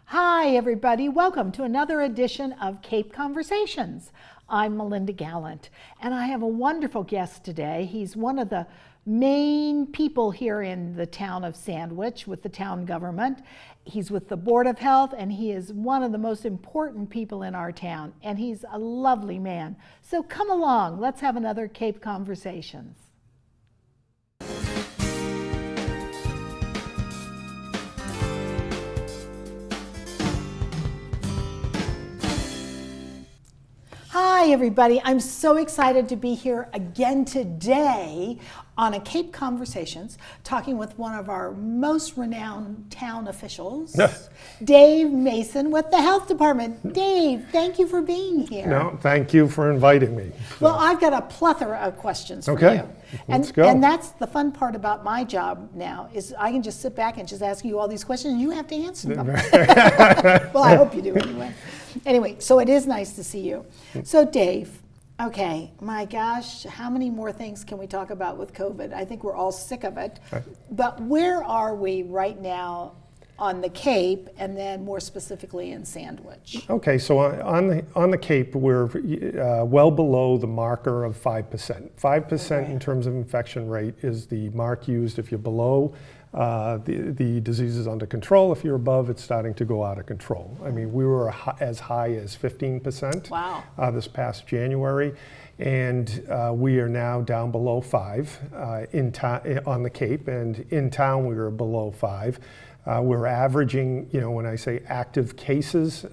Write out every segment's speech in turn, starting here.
Hi, everybody. Welcome to another edition of Cape Conversations. I'm Melinda Gallant, and I have a wonderful guest today. He's one of the main people here in the town of Sandwich with the town government. He's with the Board of Health, and he is one of the most important people in our town, and he's a lovely man. So come along, let's have another Cape Conversations. Hi, everybody. I'm so excited to be here again today on a Cape Conversations, talking with one of our most renowned town officials, Dave Mason with the Health Department. Dave, thank you for being here. No, thank you for inviting me. Well, I've got a plethora of questions for Okay, you. let's go. And that's the fun part about my job now, is I can just sit back and just ask you all these questions and you have to answer them. Well, I hope you do anyway. Anyway, so it is nice to see you. So Dave, okay, my gosh, how many more things can we talk about with COVID? I think we're all sick of it. Right. But where are we right now on the Cape, and then more specifically in Sandwich? Okay, so on the Cape, we're well below the marker of 5%. 5% in terms of infection rate is the mark used if you're below. The disease is under control. If you're above, it's starting to go out of control. I mean, we were as high as 15% Wow. This past January, and we are now down below 5 on the Cape, and in town we were below 5. We're averaging, when I say active cases,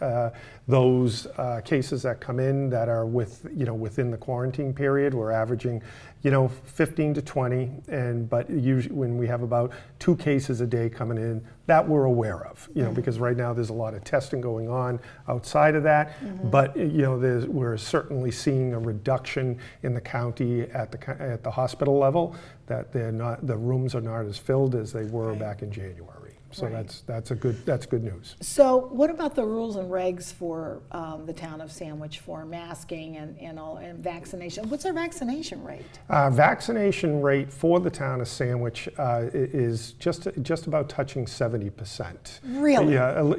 those cases that come in that are within the quarantine period, we're averaging, 15 to 20, but usually when we have about 2 cases a day coming in, that we're aware of, because right now there's a lot of testing going on outside of that, but we're certainly seeing a reduction in the county at the hospital level, that the rooms are not as filled as they were back in January. So that's good news. So what about the rules and regs for the town of Sandwich for masking and vaccination? What's our vaccination rate? Vaccination rate for the town of Sandwich is just about touching 70%. Really? Yeah, and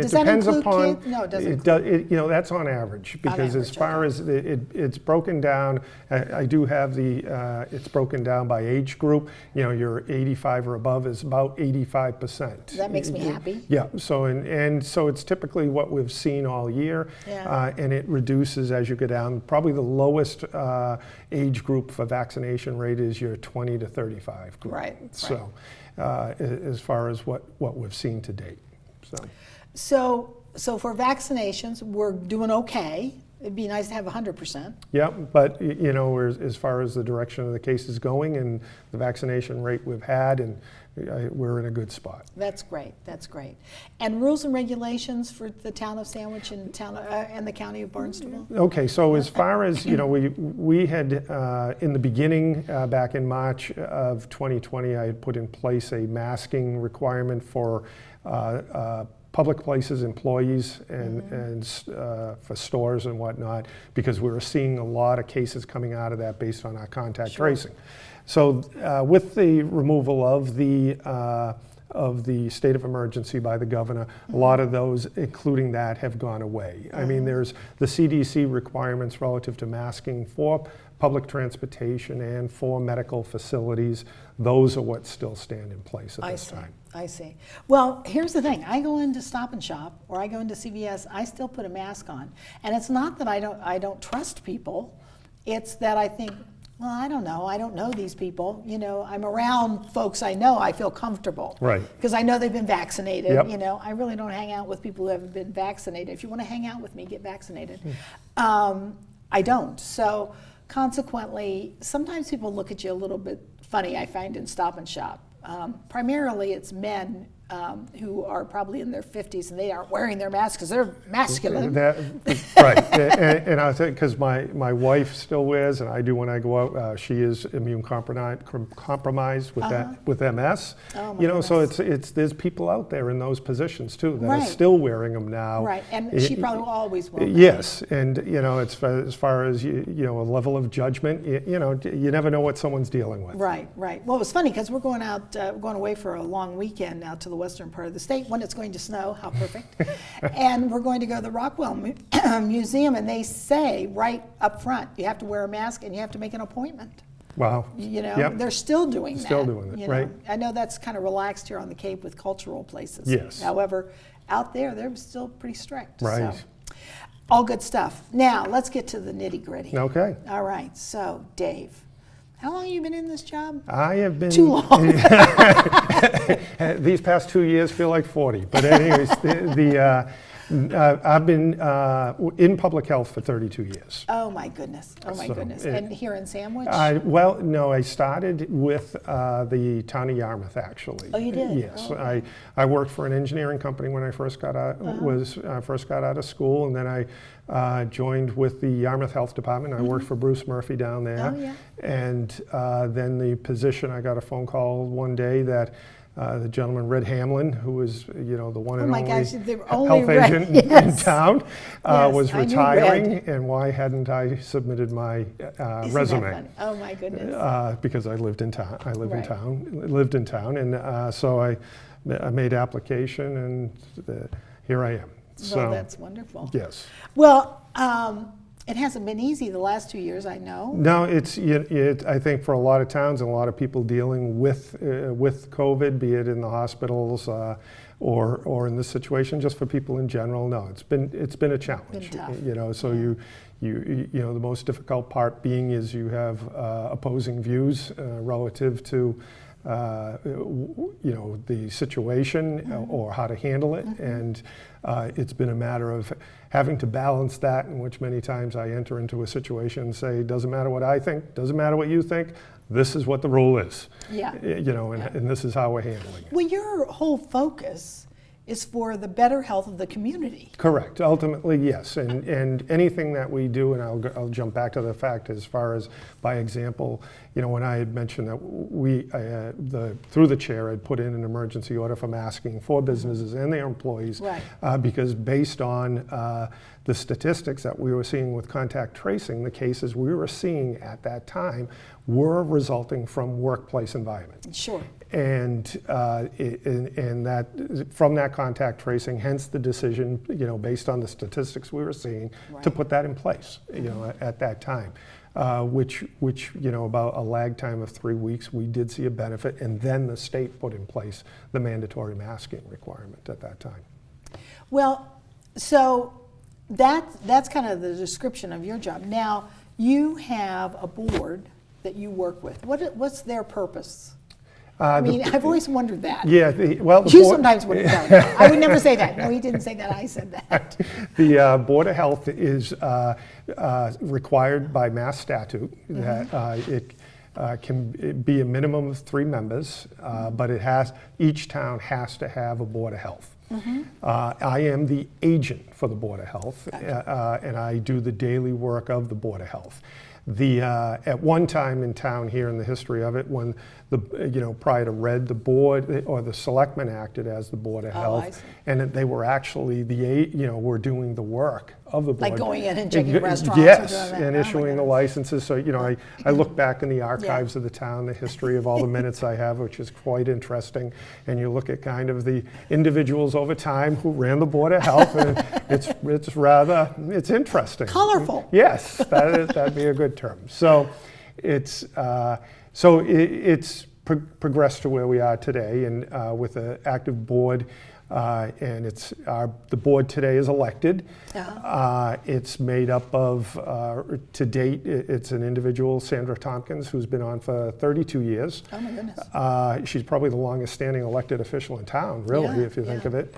Does it depends that include upon. kids? No, it doesn't. That's on average, because average, as far as it's broken down, I do have it's broken down by age group. Your 85 or above is about 85%. That makes me happy. Yeah. So so it's typically what we've seen all year, and it reduces as you go down. Probably the lowest age group for vaccination rate is your 20 to 35 group. Right. So, as far as what we've seen to date, So for vaccinations, we're doing okay. It'd be nice to have 100%. Yeah, but as far as the direction of the case is going and the vaccination rate we've had, and we're in a good spot. That's great. That's great. And rules and regulations for the town of Sandwich and the county of Barnstable? Okay, so as far as we had in the beginning back in March of 2020, I had put in place a masking requirement for public places, employees, and for stores and whatnot, because we were seeing a lot of cases coming out of that based on our contact tracing. So with the removal of the state of emergency by the governor, a lot of those, including that, have gone away. I mean, there's the CDC requirements relative to masking for public transportation and for medical facilities. Those are what still stand in place at this time. I see. Well, here's the thing. I go into Stop and Shop or I go into CVS, I still put a mask on. And it's not that I don't trust people. It's that I think, well, I don't know. I don't know these people. I'm around folks I know. I feel comfortable. Right. Because I know they've been vaccinated. Yep. I really don't hang out with people who haven't been vaccinated. If you want to hang out with me, get vaccinated. I don't. So consequently, sometimes people look at you a little bit funny, I find, in Stop and Shop. Primarily, it's men who are probably in their 50s and they aren't wearing their masks because they're masculine. Right, and I'll tell you, because my wife still wears, and I do when I go out. She is immune compromised with with MS. Oh my goodness. So it's there's people out there in those positions too that are Right. still wearing them now. Right, and she probably always will. Yes, and as far as a level of judgment, you never know what someone's dealing with. Right. Well, it was funny because we're going away for a long weekend now to the western part of the state when it's going to snow. How perfect. And we're going to go to the Rockwell Museum, and they say right up front, you have to wear a mask and you have to make an appointment. Wow. You know, Yep. they're still doing that. Still doing it, you know. right. I know that's kind of relaxed here on the Cape with cultural places. Yes. However, out there, they're still pretty strict. Right. So, all good stuff. Now, let's get to the nitty gritty. Okay. All right. So, Dave, how long have you been in this job? I have been... Too long. These past 2 years feel like 40. But anyways, I've been in public health for 32 years. Oh, my goodness. Oh, my So, goodness. And here in Sandwich? Well, no, I started with the town of Yarmouth, actually. Oh, you did? Yes, Oh, okay. I worked for an engineering company when I first got out first got out of school, and then I joined with the Yarmouth Health Department. I worked for Bruce Murphy down there, Oh, yeah. and then the position. I got a phone call one day that. The gentleman, Red Hamlin, who was, the one and my only, gosh, the only health Red, agent in yes. town, Yes, was I knew retiring, Red. and why hadn't I submitted my Isn't that resume? funny? Oh, my goodness. Because I lived in town. I live Right. lived in town, and so I made application, and here I am. So Well, that's wonderful. yes. Well, it hasn't been easy the last 2 years, I know. No, I think for a lot of towns and a lot of people dealing with COVID, be it in the hospitals or in this situation, just for people in general, no, it's been a challenge. Been tough. So you the most difficult part being is you have opposing views relative to the situation or how to handle it, and it's been a matter of having to balance that, in which many times I enter into a situation and say, doesn't matter what I think, doesn't matter what you think, this is what the rule is. Yeah. And this is how we're handling it. Well, your whole focus is for the better health of the community. Correct. Ultimately, yes. And anything that we do, and I'll jump back to the fact as far as, by example, when I had mentioned that through the chair, I'd put in an emergency order for masking for businesses and their employees, Right. because based on the statistics that we were seeing with contact tracing, the cases we were seeing at that time were resulting from workplace environment. Sure. And that from that contact tracing, hence the decision, based on the statistics we were seeing, Right. to put that in place, at that time, which about a lag time of 3 weeks, we did see a benefit, and then the state put in place the mandatory masking requirement at that time. Well, so that's kind of the description of your job. Now, you have a board that you work with. What's their purpose? I mean, I've always wondered that. Yeah, the You board, sometimes wouldn't know. I would never say that. No, he didn't say that. I said that. the Board of Health is required by mass statute that it can be a minimum of 3 members, but each town has to have a Board of Health. I am the agent for the Board of Health, and I do the daily work of the Board of Health. At one time in town here in the history of it, when prior to Red, the board or the selectmen acted as the Board of I Health, see. and they were actually were doing the work of the board. Like going in and checking restaurants Yes, or doing that. and Oh, my issuing the goodness. licenses. So, I look back in the archives of the town, the history of all the minutes I have, which is quite interesting. And you look at kind of the individuals over time who ran the Board of Health, and it's interesting. Colorful. Yes, that'd be a good term. So it's progressed to where we are today, and with an active board. And the board today is elected. It's made up of, to date, it's an individual, Sandra Tompkins, who's been on for 32 years. Oh, my goodness. She's probably the longest standing elected official in town, really, Yeah, if you think yeah. of it.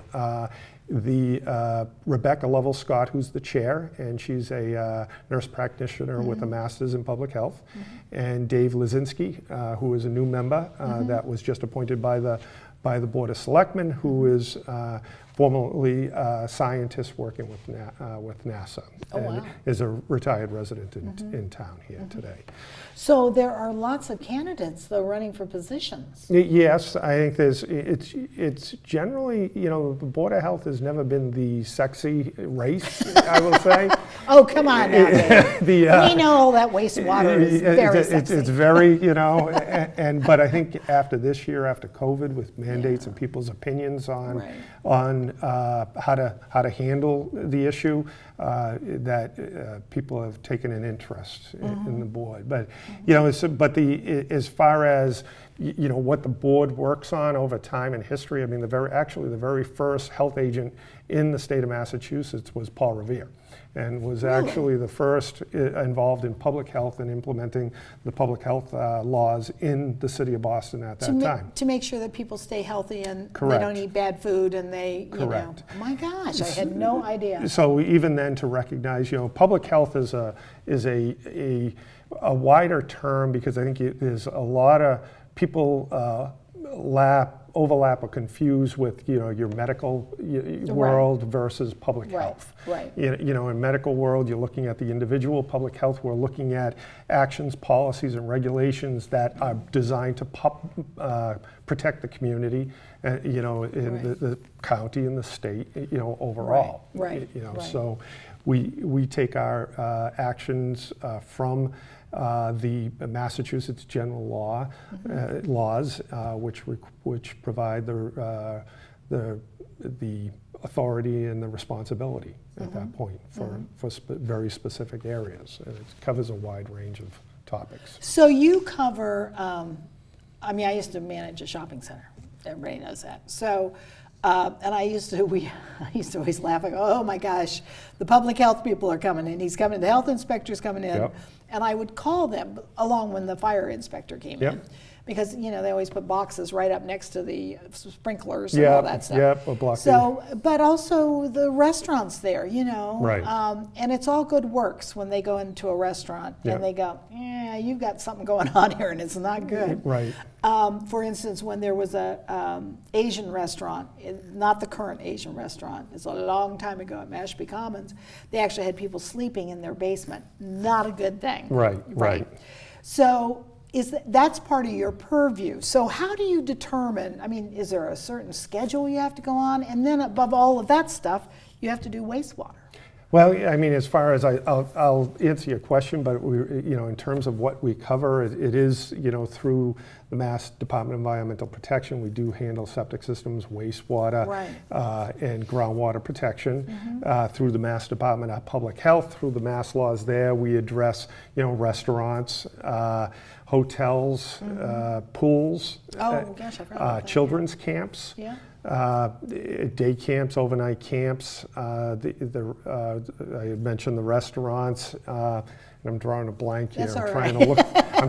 Rebecca Lovell Scott, who's the chair, and she's a nurse practitioner with a master's in public health. And Dave Lazinski, who is a new member that was just appointed by the Board of Selectmen, who is formerly a scientist working with NASA, Oh, and wow. is a retired resident in town here today. So there are lots of candidates, though, running for positions. Yes, I think it's generally, the Board of Health has never been the sexy race, I will say. Oh, come on now, Dave. We know all that wastewater is very sexy. It's very, but I think after this year, after COVID, with mandates and people's opinions on Right. how to handle the issue, that people have taken an interest in the board. But as far as what the board works on over time in history, I mean, the very first health agent in the state of Massachusetts was Paul Revere, and was actually the first involved in public health and implementing the public health laws in the city of Boston at that time. To make sure that people stay healthy and Correct. they don't eat bad food and they, Correct. oh my gosh, I had no idea. So even then, to recognize, public health is a wider term, because I think there's a lot of people overlap or confuse with your medical world versus public health. Right. In medical world, you're looking at the individual. Public health, we're looking at actions, policies, and regulations that are designed to protect the community, in the county and the state, overall. Right. So we take our actions from the Massachusetts general laws, which provide the authority and the responsibility at that point for very specific areas, and it covers a wide range of topics. So you cover, I used to manage a shopping center. Everybody knows that. So, and I used to always laugh. I go, oh my gosh, the public health people are coming in. He's coming. The health inspector's coming in. Yep. And I would call them along when the fire inspector came in. Because, they always put boxes right up next to the sprinklers and all that stuff. Yep, a block. So, but also the restaurants there, Right. And it's all good works when they go into a restaurant and they go, yeah, you've got something going on here and it's not good. Right. For instance, when there was a Asian restaurant, not the current Asian restaurant, it's a long time ago at Mashpee Commons, they actually had people sleeping in their basement. Not a good thing. Right. So that's part of your purview. So how do you determine, is there a certain schedule you have to go on? And then above all of that stuff, you have to do wastewater. Well, as far as I'll answer your question, but in terms of what we cover, it is, through the Mass Department of Environmental Protection, we do handle septic systems, wastewater, and groundwater protection. Through the Mass Department of Public Health, through the Mass laws there, we address, restaurants, hotels, pools, children's camps. Yeah. Day camps, overnight camps. I had mentioned the restaurants. And I'm drawing a blank here. That's I'm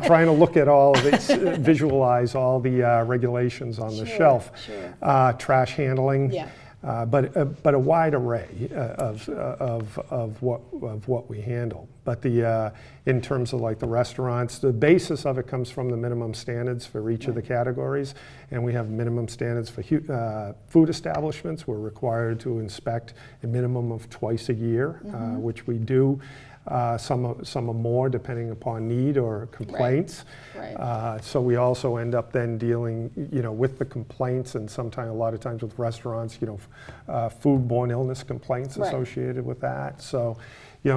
trying to look at all of this, visualize all the regulations on the shelf. Sure. Trash handling. Yeah. But a wide array of what we handle. But in terms of like the restaurants, the basis of it comes from the minimum standards for each of the categories, and we have minimum standards for food establishments. We're required to inspect a minimum of twice a year, which we do. Some are more depending upon need or complaints. Right. So we also end up then dealing, with the complaints, and sometimes, a lot of times with restaurants, foodborne illness complaints associated with that. So,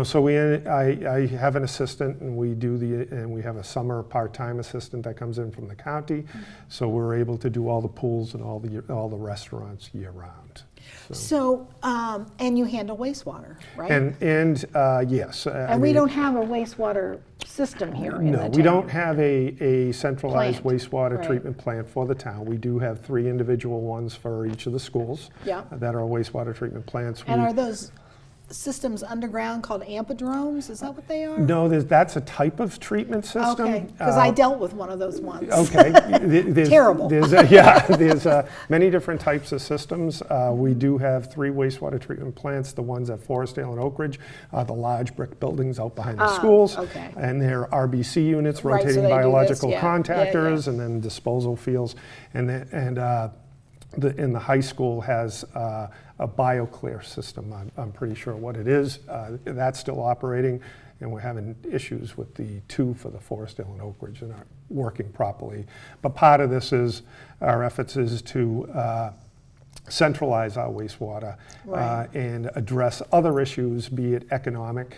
so I have an assistant, and we have a summer part-time assistant that comes in from the county. So we're able to do all the pools and all the restaurants year round. So, and you handle wastewater, right? And yes. And we don't have a wastewater system here in the town. No, we don't have a centralized wastewater Right. treatment plant for the town. We do have 3 individual ones for each of the schools that are wastewater treatment plants. And are those systems underground called ampidromes? Is that what they are? No, that's a type of treatment system. Okay, because I dealt with one of those once. Okay. Terrible. There's many different types of systems. We do have 3 wastewater treatment plants. The ones at Forestdale and Oak Ridge are the large brick buildings out behind the schools. Okay. And they're RBC units, Right, so rotating they do biological this, contactors, and then disposal fields. And the high school has a BioClear system. I'm pretty sure what it is. That's still operating, and we're having issues with the 2 for the Forestdale and Oak Ridge that aren't working properly. But part of this is our efforts is to centralize our wastewater and address other issues, be it economic,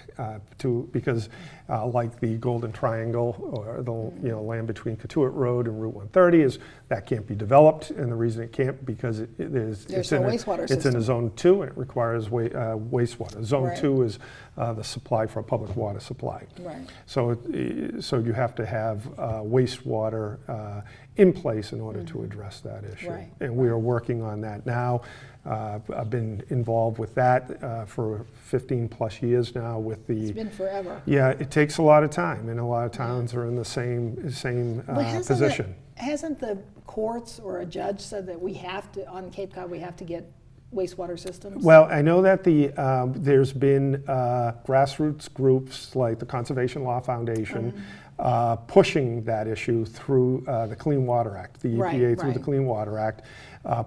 because like the Golden Triangle or the land between Catuit Road and Route 130 that can't be developed, and the reason it can't because there's no wastewater system. It's in a zone 2 and it requires wastewater. Zone 2 is the supply for a public water supply. Right. So you have to have wastewater in place in order to address that issue. Right. And we are working on that now. I've been involved with that for 15 plus years now with the... It's been forever. Yeah, it takes a lot of time, and a lot of towns are in the same position. Hasn't the courts or a judge said that we have to, on Cape Cod, we have to get wastewater systems? Well, I know that there's been grassroots groups like the Conservation Law Foundation pushing that issue through the Clean Water Act, the EPA through the Clean Water Act,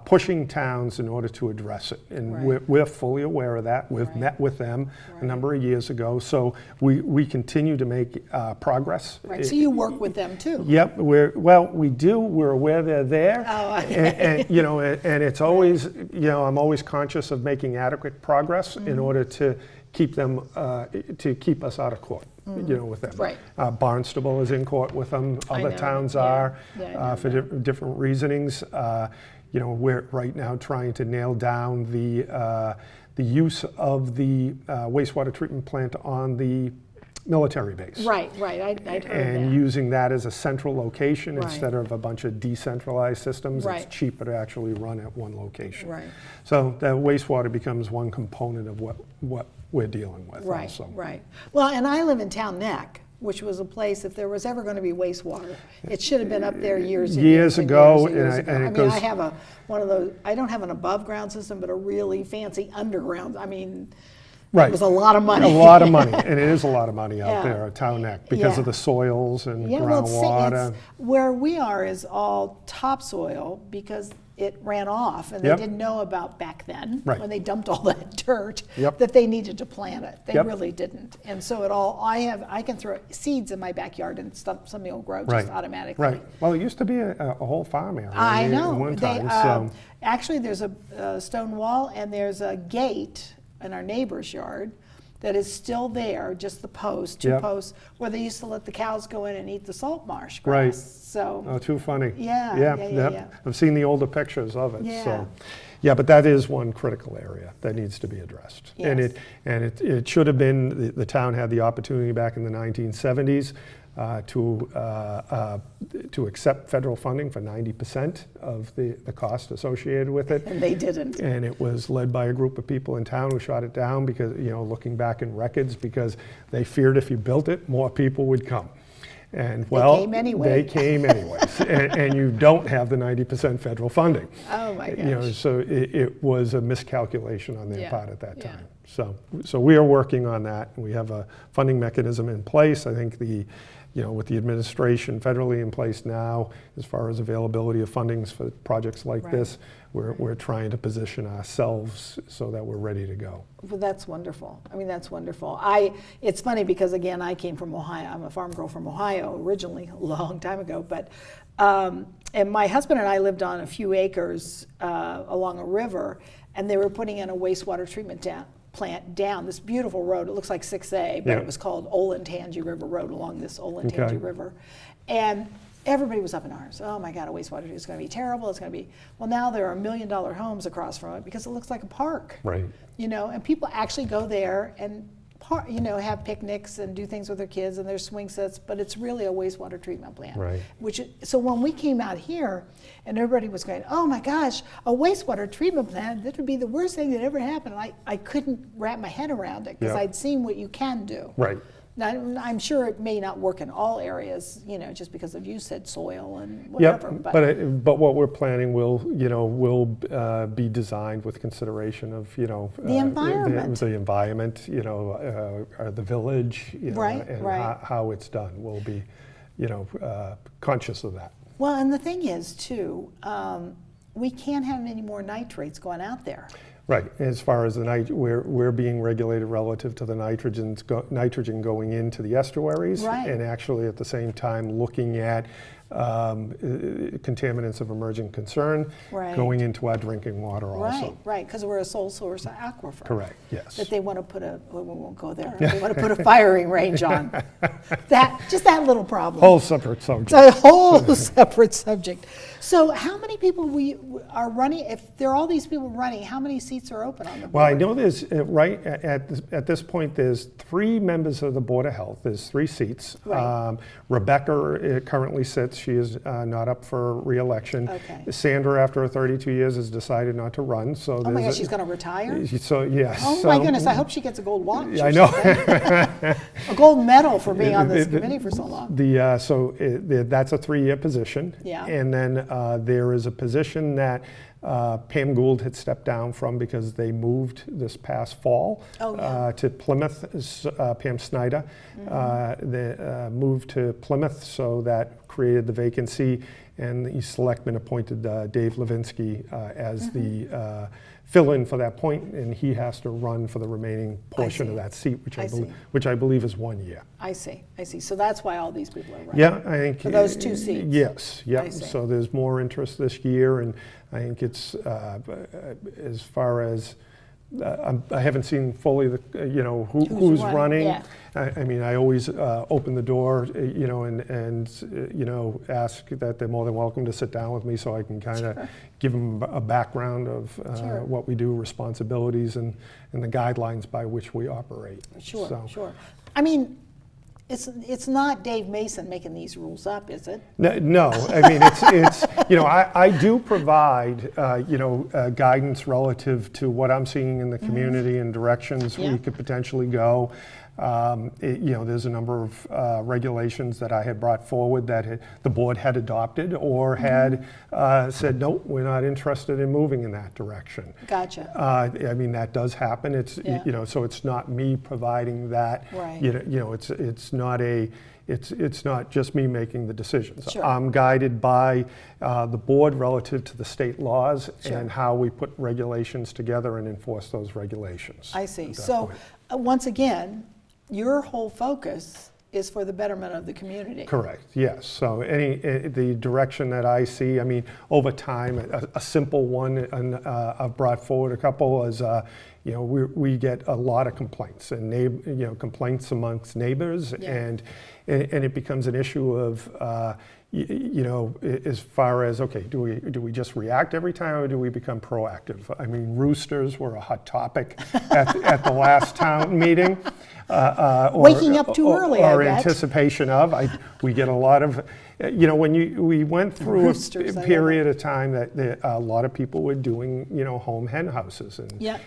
pushing towns in order to address it. And we're fully aware of that. We've met with them a number of years ago. So we continue to make progress. Right, so you work with them too? Yep, we do. We're aware they're there. Oh, and it's always, I'm always conscious of making adequate progress in order to keep them, to keep us out of court. With them. Right. Barnstable is in court with them. Other towns are for different reasonings. We're right now trying to nail down the use of the wastewater treatment plant on the military base. Right. I'd heard and that. using that as a central location instead of a bunch of decentralized systems. It's cheaper to actually run at one location. Right. So that wastewater becomes one component of what we're dealing with. Right. Also. Right. Well, and I live in Town Neck, which was a place, if there was ever going to be wastewater, it should have been up there years ago. I have one of those. I don't have an above ground system, but a really fancy underground. I mean. Right. It was a lot of money. A lot of money, and it is a lot of money out there at Town Neck because of the soils and groundwater. Where we are is all topsoil because it ran off, and they didn't know about back then when they dumped all that dirt that they needed to plant it. They really didn't, and so it all. I can throw seeds in my backyard and something will grow just automatically. Right. Well, it used to be a whole farm area. I know. At one time, actually, there's a stone wall and there's a gate in our neighbor's yard that is still there, just the two posts, where they used to let the cows go in and eat the salt marsh grass. Right. So. Oh, too funny. Yeah. I've seen the older pictures of it. Yeah. So, but that is one critical area that needs to be addressed. Yes. And it should have been, the town had the opportunity back in the 1970s to accept federal funding for 90% of the cost associated with it. And they didn't. And it was led by a group of people in town who shot it down because, looking back in records, because they feared if you built it, more people would come. And they came anyway. They came anyways. and you don't have the 90% federal funding. Oh my gosh. So it was a miscalculation on their part at that time. So we are working on that. We have a funding mechanism in place. I think with the administration federally in place now, as far as availability of fundings for projects like this, we're trying to position ourselves so that we're ready to go. Well, that's wonderful. I mean, that's wonderful. It's funny because, again, I came from Ohio. I'm a farm girl from Ohio originally, a long time ago. But and my husband and I lived on a few acres along a river, and they were putting in a wastewater treatment plant down this beautiful road. It looks like 6A, but it was called Olentangy River Road along this Olentangy River. And everybody was up in arms. Oh my God, a wastewater is going to be terrible. It's going to be, well, now there are $1 million homes across from it because it looks like a park. Right. And people actually go there and have picnics and do things with their kids and their swing sets, but it's really a wastewater treatment plant. Right. So when we came out here and everybody was going, oh my gosh, a wastewater treatment plant, that would be the worst thing that ever happened. I couldn't wrap my head around it because I'd seen what you can do. Right. Now, I'm sure it may not work in all areas, just because of you said soil and whatever. But what we're planning will be designed with consideration of the environment, the environment, the village, and how it's done. We'll be, conscious of that. Well, and the thing is too, we can't have any more nitrates going out there. Right. As far as we're being regulated relative to the nitrogen going into the estuaries, and actually at the same time looking at contaminants of emerging concern Right. going into our drinking water also. Right, because we're a sole source aquifer. Correct, yes. That they want to put we won't go there. They want to put a firing range on. Just that little problem. Whole separate subject. It's a whole separate subject. So how many people are running? If there are all these people running, how many seats are open on the board? Well, I know there's, right at this point, there's 3 members of the Board of Health. There's 3 seats. Right. Rebecca currently sits. She is not up for re-election. Okay. Sandra, after 32 years, has decided not to run. So Oh my gosh, she's going to retire? So, yes. Oh my goodness, I hope she gets a gold watch. I know. A gold medal for being on this committee for so long. That's a 3-year position. Yeah. And then there is a position that Pam Gould had stepped down from because they moved this past fall to Plymouth. Pam Snyder, they moved to Plymouth, so that created the vacancy, and the selectmen appointed Dave Levinsky as the fill-in for that point, and he has to run for the remaining portion of that seat, which I believe is 1 year. I see. So that's why all these people are running. Yeah, I think. For those 2 seats. Yes, yeah. I see. So there's more interest this year, and I think it's, as far as, I haven't seen fully who's running. Yeah. I mean, I always open the door, and ask that they're more than welcome to sit down with me so I can kind of give them a background of what we do, responsibilities, and the guidelines by which we operate. Sure. I mean, it's not Dave Mason making these rules up, is it? No. I mean, it's I do provide guidance relative to what I'm seeing in the community and directions we could potentially go. There's a number of regulations that I had brought forward that the board had adopted or had said, no, we're not interested in moving in that direction. Gotcha. I mean, that does happen. It's so it's not me providing that. Right. It's not just me making the decisions. Sure. I'm guided by the board relative to the state laws and how we put regulations together and enforce those regulations. I see. So once again, your whole focus is for the betterment of the community. Correct, yes. So the direction that I see, I mean, over time, a simple one, and I've brought forward a couple, is we get a lot of complaints, and complaints amongst neighbors, and it becomes an issue of as far as, okay, do we just react every time, or do we become proactive? I mean, roosters were a hot topic at the last town meeting. Waking up too early, or I bet. Anticipation of. We get a lot of, we went through Roosters, a period of time that a lot of people were doing, home hen houses.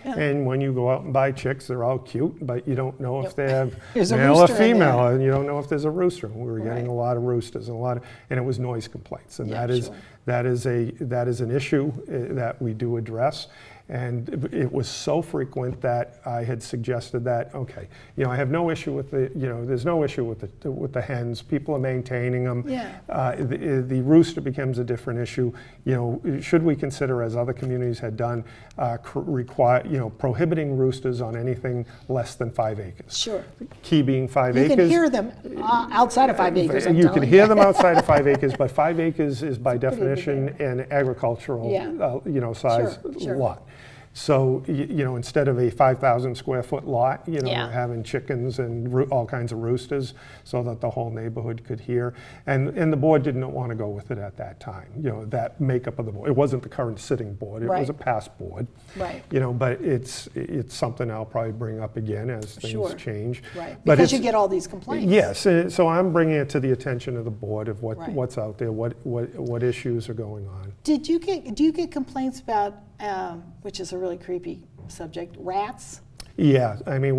And when you go out and buy chicks, they're all cute, but you don't know if they have male or female, and you don't know if there's a rooster. And we were getting a lot of roosters and it was noise complaints. And that is an issue that we do address. And it was so frequent that I had suggested that, okay, I have no issue with there's no issue with the hens. People are maintaining them. Yeah. The rooster becomes a different issue. Should we consider, as other communities had done, prohibiting roosters on anything less than 5 acres? Sure. Key being 5 acres. You can hear them outside of 5 acres. You can hear them outside of 5 acres, but 5 acres is by definition an agricultural, size lot. So, instead of a 5,000 square foot lot, we're having chickens and all kinds of roosters so that the whole neighborhood could hear. And the board didn't want to go with it at that time, that makeup of the board. It wasn't the current sitting board. It was a past board. Right. But it's something I'll probably bring up again as things change. Right. But because you get all these complaints. Yes. So I'm bringing it to the attention of the board of what's out there, what issues are going on. Do you get complaints about, which is a really creepy subject, rats? Yeah, I mean,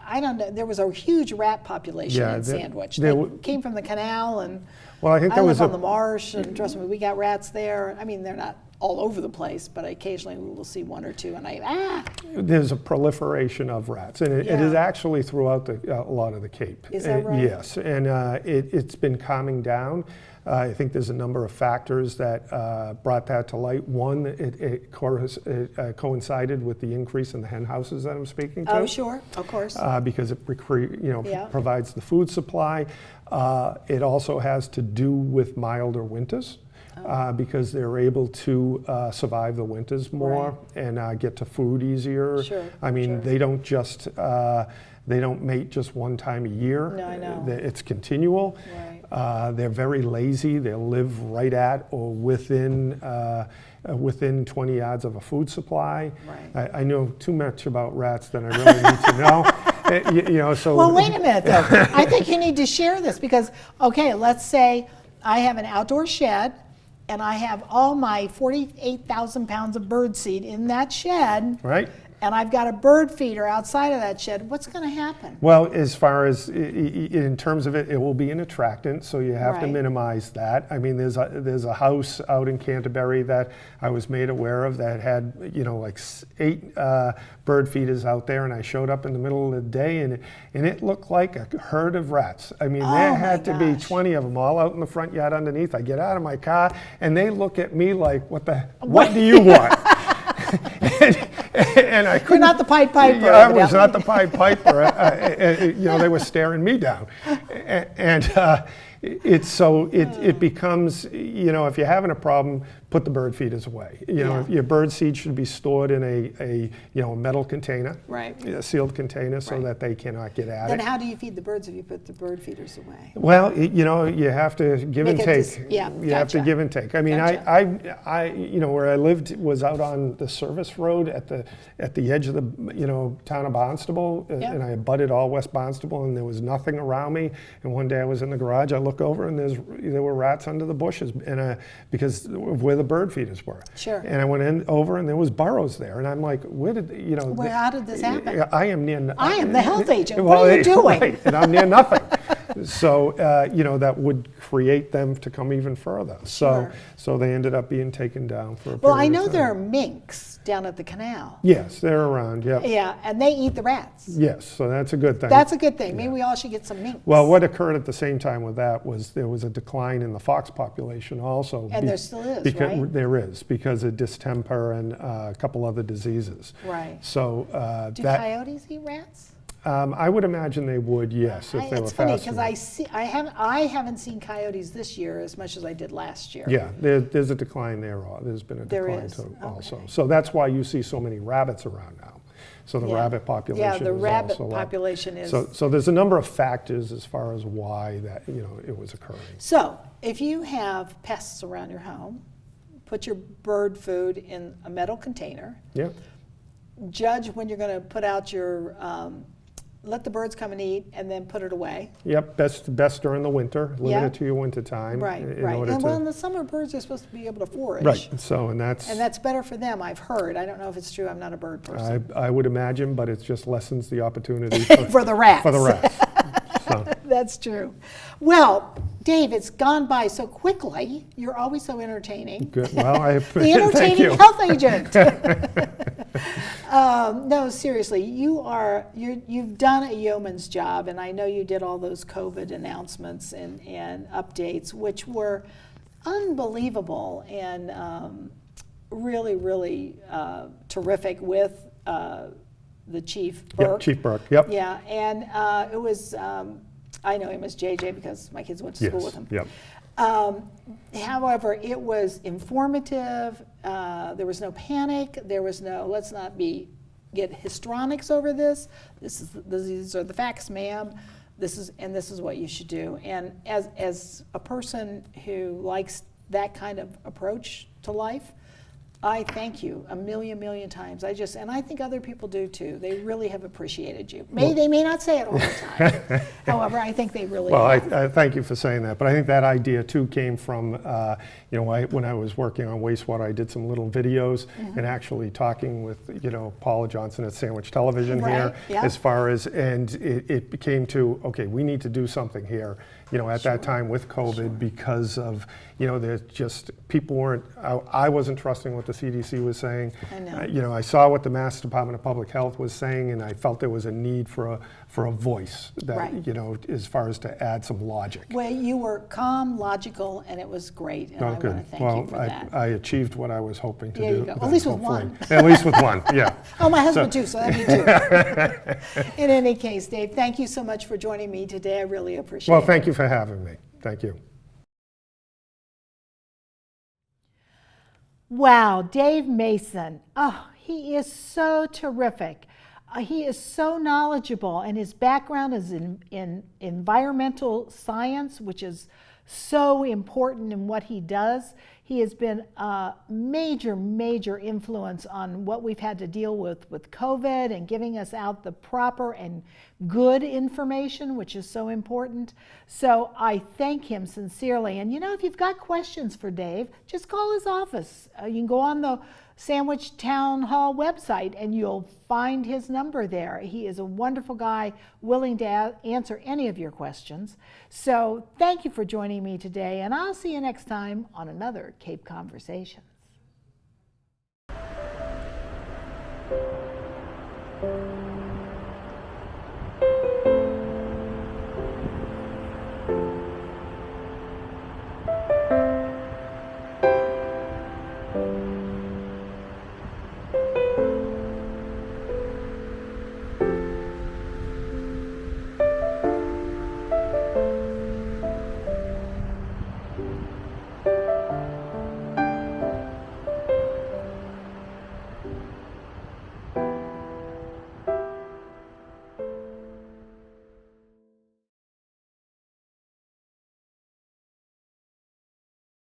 I don't know. There was a huge rat population in Sandwich. They came from the canal, and I live on the marsh, and trust me, we got rats there. I mean, they're not all over the place, but occasionally we will see one or two, and There's a proliferation of rats, and it is actually throughout a lot of the Cape. Is that right? Yes, and it's been calming down. I think there's a number of factors that brought that to light. One, it coincided with the increase in the hen houses that I'm speaking to. Oh, sure, of course. Because it provides the food supply. It also has to do with milder winters. Because they're able to survive the winters more and get to food easier. Sure, I mean, they don't mate just one time a year. No, I know. It's continual. Right. They're very lazy. They live right at or within 20 yards of a food supply. Right. I know too much about rats than I really need to know. So. Well, wait a minute, though. I think you need to share this because, okay, let's say I have an outdoor shed, and I have all my 48,000 pounds of bird seed in that shed, right? And I've got a bird feeder outside of that shed. What's going to happen? Well, as far as in terms of it, it will be an attractant, so you have to minimize that. I mean, there's a house out in Canterbury that I was made aware of that had like 8 bird feeders out there, and I showed up in the middle of the day, and it looked like a herd of rats. I mean, there had to be 20 of them all out in the front yard underneath. I get out of my car, and they look at me like, what do you want? and I couldn't. You're not the Pied Piper. I was not the Pied Piper. They were staring me down, and it becomes, if you're having a problem, put the bird feeders away. Your bird seed should be stored in a metal container, a sealed container, so that they cannot get at it. Then how do you feed the birds if you put the bird feeders away? Well, you have to give and take. You have to give and take. I mean, I where I lived was out on the service road at the edge of the town of Barnstable, and I abutted all West Barnstable, and there was nothing around me. And one day I was in the garage, I look over, and there were rats under the bushes, and because of where the bird feeders were. Sure. And I went over, and there was burrows there, and I'm like, how did this happen? I am near. I am the health agent. What are you doing? Right, and I'm near nothing. So that would create them to come even further. So they ended up being taken down for a period Well, I know of time. there are minks down at the canal. Yes, they're around. Yeah. Yeah, and they eat the rats. Yes, so that's a good thing. That's a good thing. Maybe we all should get some minks. Well, what occurred at the same time with that was there was a decline in the fox population also. And there still is, right? There is, because of distemper and a couple other diseases. Right. So do coyotes eat rats? I would imagine they would, yes, if they were It's funny fast because I haven't seen coyotes this year as much as I did last year. Yeah, there's a decline there. There's been a decline also. So that's why you see so many rabbits around now. So the rabbit population is also up. Yeah, the rabbit population is. So there's a number of factors as far as why that it was occurring. So if you have pests around your home, put your bird food in a metal container. Yeah. Judge when you're going to put out your. Let the birds come and eat, and then put it away. Yep, best during the winter. Limit it to your winter time. Right. And in the summer, birds are supposed to be able to forage. Right. So and that's better for them. I've heard. I don't know if it's true. I'm not a bird person. I would imagine, but it just lessens the opportunity for the rats. For the rats. So. That's true. Well, Dave, it's gone by so quickly. You're always so entertaining. Good. Well, the entertaining health agent. No, seriously, you've done a yeoman's job, and I know you did all those COVID announcements and updates, which were unbelievable and really, really terrific with the Chief Burke. Yep, Chief Burke, yep. Yeah, and it was, I know him as JJ because my kids went to school with him. Yep. However, it was informative. There was no panic. There was no, let's not get histrionics over this. These are the facts, ma'am. This is what you should do. And as a person who likes that kind of approach to life, I thank you a million times. And I think other people do too. They really have appreciated you. They may not say it all the time. However, I think they really Well, have. I thank you for saying that, but I think that idea too came from, when I was working on wastewater, I did some little videos and actually talking with, Paula Johnson at Sandwich Television here, as far as, and it became to, okay, we need to do something here, at that time with COVID because of, there's just, people weren't, I wasn't trusting what the CDC was saying. I know. I saw what the Mass Department of Public Health was saying, and I felt there was a need for a voice that, as far as to add some logic. Well, you were calm, logical, and it was great. And I want to thank you for that. I achieved what I was hoping to do. There you go. At least with one. At least with one, yeah. Oh, my husband too, so that'd be two. In any case, Dave, thank you so much for joining me today. I really appreciate it. Well, thank you for having me. Thank you. Wow, Dave Mason. Oh, he is so terrific. He is so knowledgeable, and his background is in environmental science, which is so important in what he does. He has been a major influence on what we've had to deal with COVID and giving us out the proper and good information, which is so important. So I thank him sincerely. And if you've got questions for Dave, just call his office. You can go on the Sandwich Town Hall website and you'll find his number there. He is a wonderful guy, willing to answer any of your questions. So thank you for joining me today, and I'll see you next time on another Cape Conversation.